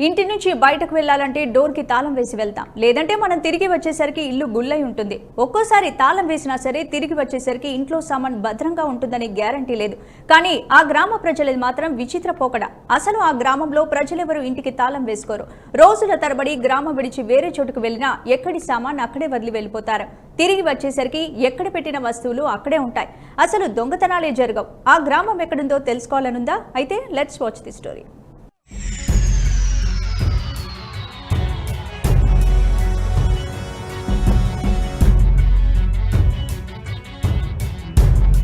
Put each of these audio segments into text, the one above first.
ఇంటి నుంచి బయటకు వెళ్లాలంటే డోర్ కి తాళం వేసి వెళ్తాం, లేదంటే మనం తిరిగి వచ్చేసరికి ఇల్లు గుల్లై ఉంటుంది. ఒక్కోసారి తాళం వేసినా సరే తిరిగి వచ్చేసరికి ఇంట్లో సామాన్ భద్రంగా ఉంటుందని గ్యారంటీ లేదు. కానీ ఆ గ్రామ ప్రజలది మాత్రం విచిత్ర పోకడ. అసలు ఆ గ్రామంలో ప్రజలెవరూ ఇంటికి తాళం వేసుకోరు. రోజుల తరబడి గ్రామం విడిచి వేరే చోటుకు వెళ్లినా ఎక్కడి సామాన్ అక్కడే వదిలి వెళ్ళిపోతారు. తిరిగి వచ్చేసరికి ఎక్కడ పెట్టిన వస్తువులు అక్కడే ఉంటాయి. అసలు దొంగతనాలే జరగవు. ఆ గ్రామం ఎక్కడుందో తెలుసుకోవాలనుందా? అయితే let's watch the story.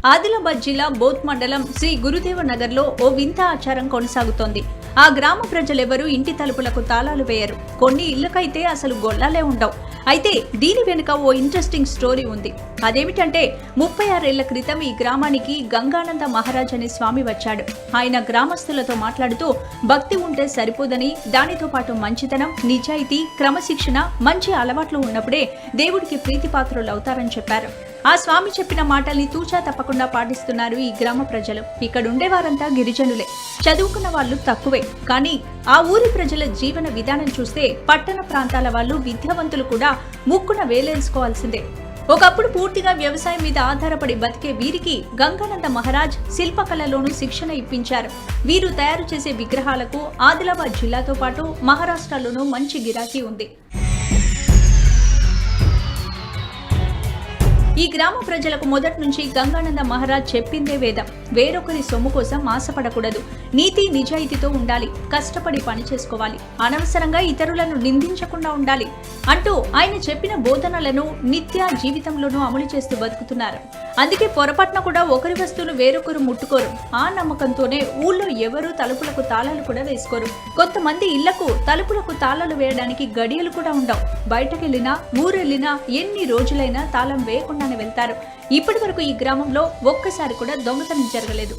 Adilabad జిల్లా బోత్ మండలం శ్రీ గురుదేవ నగర్ లో ఓ వింత ఆచారం కొనసాగుతోంది. ఆ గ్రామ ప్రజలెవరూ ఇంటి తలుపులకు తాళాలు వేయరు. కొన్ని ఇళ్లకైతే అసలు గొల్లాలే ఉండవు. అయితే దీని వెనుక ఓ ఇంట్రెస్టింగ్ స్టోరీ ఉంది. అదేమిటంటే 36 ఏళ్ల క్రితం ఈ గ్రామానికి గంగానంద మహారాజ్ అనే స్వామి వచ్చాడు. ఆయన గ్రామస్తులతో మాట్లాడుతూ భక్తి ఉంటే సరిపోదని, దానితో పాటు మంచితనం, నిజాయితీ, క్రమశిక్షణ, మంచి అలవాట్లు ఉన్నప్పుడే దేవుడికి ప్రీతిపాత్రులు అవుతారని చెప్పారు. ఆ స్వామి చెప్పిన మాటల్ని తూచా తప్పకుండా పాటిస్తున్నారు ఈ గ్రామ ప్రజలు. ఇక్కడ ఉండేవారంతా గిరిజనులే, చదువుకున్న వాళ్ళు తక్కువే. కానీ ఆ ఊరి ప్రజల జీవన విధానం చూస్తే పట్టణ ప్రాంతాల వాళ్ళు విద్యావంతులు కూడా ముక్కున వేలేసుకోవాల్సిందే. ఒకప్పుడు పూర్తిగా వ్యవసాయం మీద ఆధారపడి బతికే వీరికి గంగానంద మహారాజ్ శిల్పకళలోనూ శిక్షణ ఇప్పించారు. వీరు తయారు చేసే విగ్రహాలకు ఆదిలాబాద్ జిల్లాతో పాటు మహారాష్ట్రలోనూ మంచి గిరాకీ ఉంది. ఈ గ్రామ ప్రజలకు మొదటి నుంచి గంగానంద మహారాజ్ చెప్పిందే వేదం. వేరొకరి సొమ్ము కోసం ఆశపడకూడదు, నీతి నిజాయితీతో ఉండాలి, కష్టపడి పని చేసుకోవాలి, అనవసరంగా ఇతరులను నిందించకుండా ఉండాలి అంటూ ఆయన చెప్పిన బోధనలను నిత్య జీవితంలోనూ అమలు చేస్తూ బతుకుతున్నారు. అందుకే పొరపాటున కూడా ఒకరి వస్తువులు వేరొకరు ముట్టుకోరు. ఆ నమ్మకంతోనే ఊళ్ళో ఎవరూ తలుపులకు తాళాలు కూడా వేసుకోరు. కొంతమంది ఇళ్లకు తలుపులకు తాళాలు వేయడానికి గడియలు కూడా ఉండవు. బయటకెళ్లినా ఊరెళ్లినా ఎన్ని రోజులైనా తాళం వేయకుండా వెళ్తారు. ఇప్పటి వరకు ఈ గ్రామంలో ఒక్కసారి కూడా దొంగతనం జరగలేదు.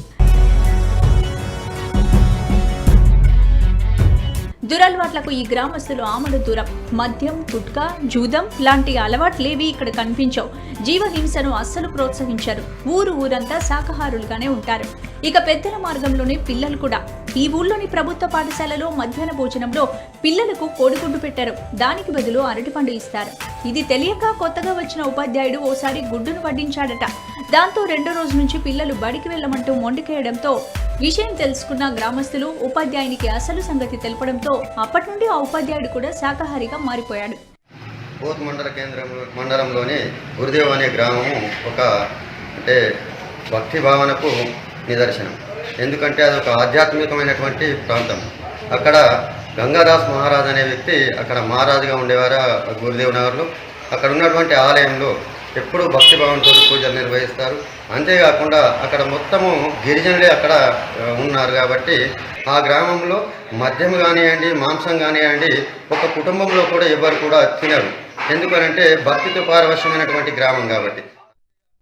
దురలవాట్లకు ఈ గ్రామస్తులు ఆమడు దూరం. మద్యం, గుట్కా, జూదం లాంటి అలవాట్లేవి ఇక్కడ కనిపించవు. జీవహింసను అస్సలు ప్రోత్సహించారు. ఊరంతా శాకాహారులుగానే ఉంటారు. ఇక పెద్దల మార్గంలోనే పిల్లలు కూడా. ఈ ఊళ్ళోని ప్రభుత్వ పాఠశాలలో మధ్యాహ్న భోజనంలో పిల్లలకు కోడిగుడ్డు పెట్టారు. దానికి బదులు అరటిపండు ఇస్తారు. ఇది తెలియక కొత్తగా వచ్చిన ఉపాధ్యాయుడు ఓసారి గుడ్డును వడ్డించాడట. దాంతో రెండో రోజు నుంచి పిల్లలు బడికి వెళ్లమంటూ మొండికేయడంతో విషయం తెలుసుకున్న గ్రామస్తులు ఉపాధ్యాయునికి అసలు సంగతి తెలపడంతో అప్పటి నుండి ఆ ఉపాధ్యాయుడు కూడా శాకాహారిగా మారిపోయాడు. బోత్ మండలంలోని గురుదేవ్ అనే గ్రామము ఒక భక్తి భావనకు నిదర్శనం. ఎందుకంటే అది ఒక ఆధ్యాత్మికమైనటువంటి ప్రాంతం. అక్కడ గంగాదాస్ మహారాజ్ అనే వ్యక్తి అక్కడ మహారాజుగా ఉండేవారు గురుదేవ్ నగర్లో. అక్కడ ఉన్నటువంటి ఆలయంలో ఎప్పుడూ భక్తిభావంతో పూజలు నిర్వహిస్తారు. అంతేకాకుండా అక్కడ మొత్తము గిరిజనులే అక్కడ ఉన్నారు కాబట్టి ఆ గ్రామంలో మద్యం కానివ్వండి, మాంసం కానివ్వండి ఒక కుటుంబంలో కూడా ఎవరు కూడా తినరు. ఎందుకనంటే భక్తితో పారవశ్యమైనటువంటి గ్రామం కాబట్టి.